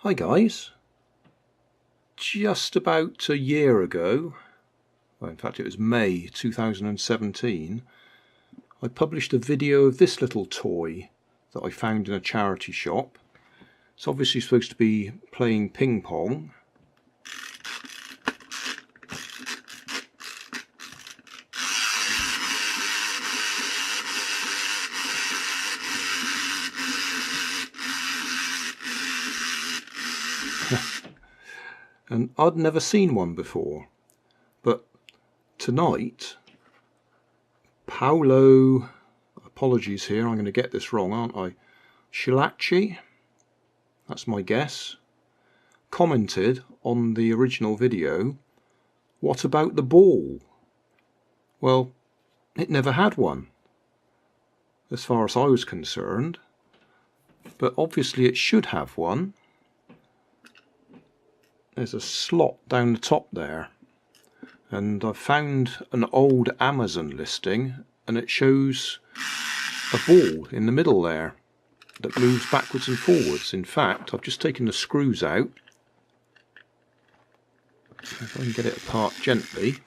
Hi guys, just about a year ago, well in fact it was May 2017, I published a video of this little toy that I found in a charity shop. It's obviously supposed to be playing ping pong. And I'd never seen one before, but tonight Paolo, apologies here, I'm going to get this wrong, aren't I? Shilachi, that's my guess, commented on the original video, what about the ball? Well, it never had one, as far as I was concerned, but obviously it should have one. There's a slot down the top there, and I've found an old Amazon listing and it shows a ball in the middle there that moves backwards and forwards. In fact, I've just taken the screws out. If I can get it apart gently.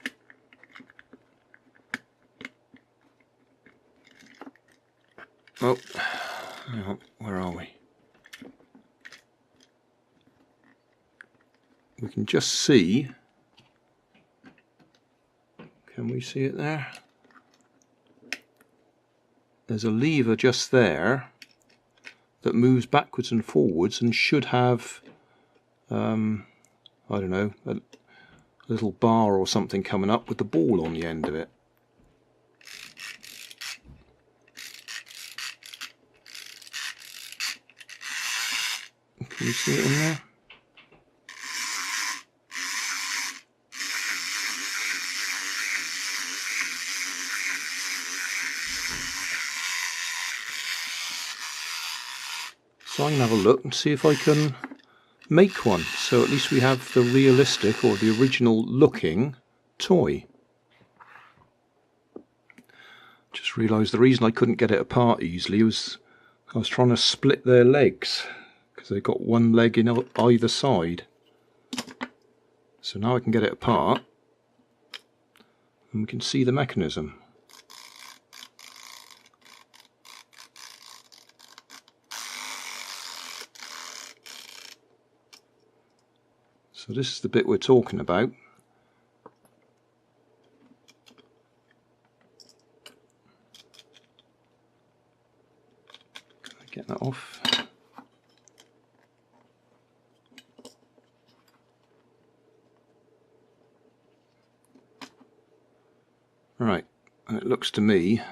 Oh, hang on, where are we? We can just see, can we see it there? There's a lever just there that moves backwards and forwards and should have, I don't know, a little bar or something coming up with the ball on the end of it. Can you see it in there? So I'm going to have a look and see if I can make one, so at least we have the realistic or the original looking toy. Just realised the reason I couldn't get it apart easily was I was trying to split their legs, because they've got one leg in either side. So now I can get it apart and we can see the mechanism. So this is the bit we're talking about. Can I get that off? Right, and it looks to me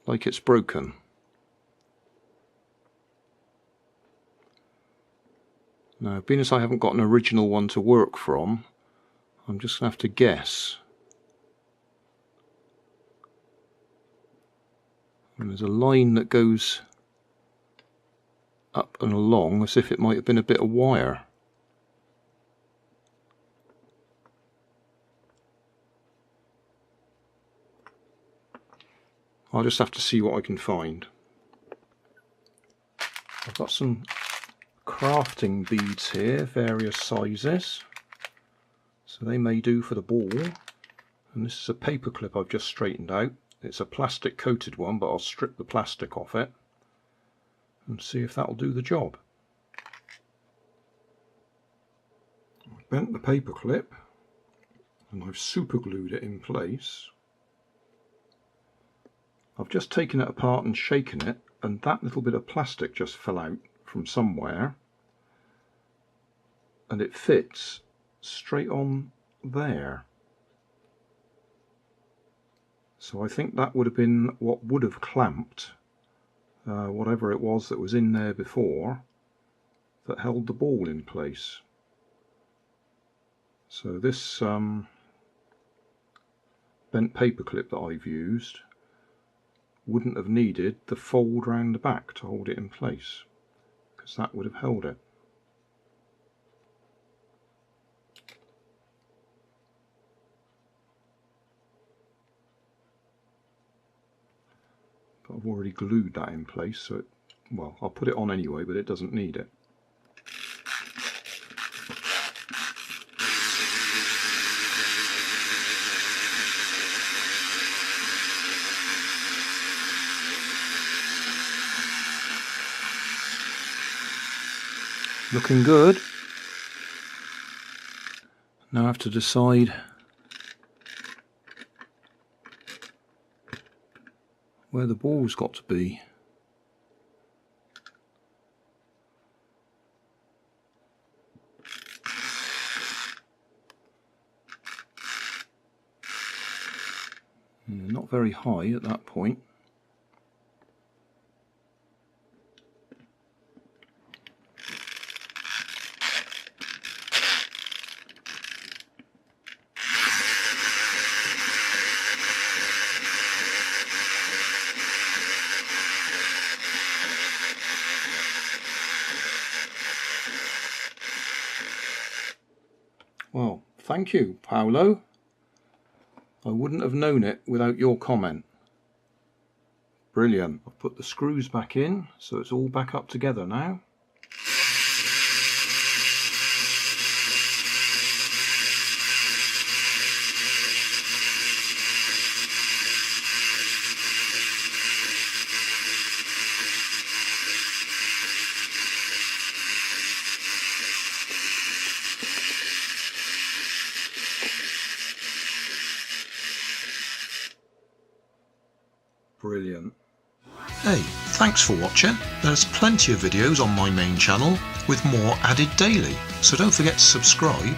like it's broken. Now, being as I haven't got an original one to work from, I'm just going to have to guess. And there's a line that goes up and along as if it might have been a bit of wire. I'll just have to see what I can find. I've got some crafting beads here, various sizes, so they may do for the ball. And this is a paper clip I've just straightened out. It's a plastic coated one, but I'll strip the plastic off it and see if that'll do the job. I've bent the paper clip and I've super glued it in place. I've just taken it apart and shaken it, and that little bit of plastic just fell out from somewhere, and it fits straight on there. So I think that would have been what would have clamped whatever it was that was in there before that held the ball in place. So this bent paper clip that I've used wouldn't have needed the fold round the back to hold it in place, because that would have held it. But I've already glued that in place, so well, I'll put it on anyway, but it doesn't need it. Looking good. Now I have to decide where the ball's got to be. Not very high at that point. Well, thank you, Paolo. I wouldn't have known it without your comment. Brilliant. I've put the screws back in, so it's all back up together now. Brilliant. Hey, thanks for watching. There's plenty of videos on my main channel with more added daily, so don't forget to subscribe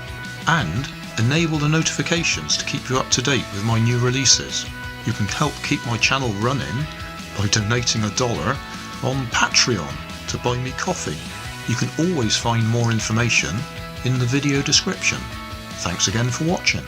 and enable the notifications to keep you up to date with my new releases. You can help keep my channel running by donating $1 on Patreon to buy me coffee. You can always find more information in the video description. Thanks again for watching.